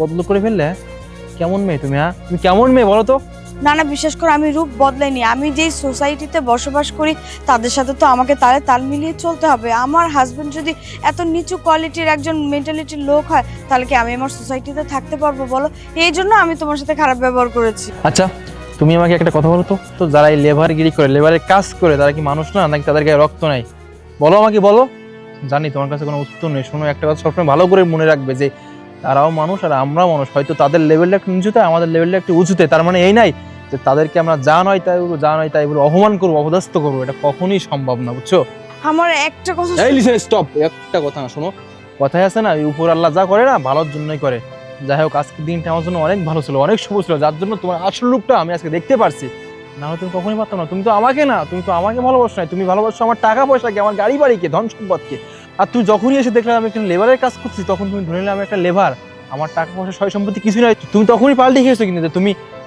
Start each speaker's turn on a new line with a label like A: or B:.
A: বদল করে ফেললে হ্যাঁ? কেমন মেয়ে তুমি? হ্যাঁ, তুমি কেমন মেয়ে বলো তো?
B: না না, বিশ্বাস করো আমি রূপ বদলাইনি। আমি যেই সোসাইটিতে বসবাস করি তাদের সাথে তো আমাকে তালে তাল মিলিয়ে চলতে হবে। আমার হাজবেন্ড যদি এত নিচু কোয়ালিটির একজন মেন্টালিটির লোক হয় তাহলে কি আমি আমার সোসাইটিতে থাকতে পারবো বলো? এই জন্য আমি তোমার সাথে খারাপ ব্যবহার করেছি।
A: আচ্ছা, তুমি আমাকে একটা কথা বলো তো, তো যারা এই লেবারগিরি করে, লেবারের কাজ করে, তারা কি মানুষ না, নাকি তাদের গায়ে রক্ত নাই? বলো আমাকে, বলো। জানি তোমার কাছে কোনো উত্তর নেই। শোনো, একটা কথা সবসময় ভালো করে মনে রাখবে যে তারাও মানুষ আর আমরাও মানুষ। হয়তো তাদের লেভেলটা একটু নিচুতে, আমাদের লেভেলটা একটু উঁচুতে, তার মানে এই নাই যে তাদেরকে আমরা যা নয় তাই বলবো, যা নয় তাই বলবো, অপমান করবো, অপদস্থ করবো। এটা কখনোই সম্ভব না, বুঝছো?
B: আমার একটা কথা
A: এই লিসেন, স্টপ। একটা কথা না, শোনো, কথাই আছে না, এই উপর আল্লাহ যা করে না ভালোর জন্যই করে। যাই হোক, আজকের দিনটা আমার জন্য অনেক ভালো ছিল, অনেক শুভ ছিল, যার জন্য তোমার আসল রূপটা আমি আজকে দেখতে পারছি। না হলে তুমি কখনোই পারতাম না। তুমি তো আমাকে না, তুমি তো আমাকে ভালোবাসো না, তুমি ভালোবাসো আমার টাকা পয়সাকে, আমার গাড়ি বাড়িকে, ধন সম্পদকে। আর তুমি যখনই এসে দেখলে আমি একটা লেবারের কাজ করছি, তখন তুমি ধরে নিলে আমি একটা লেবার, আমার টাকা পয়সা সয় সম্পত্তি কিছু নয়। তুমি তখনই পাল্টে গিয়েছো কিন্তু, যে তুমি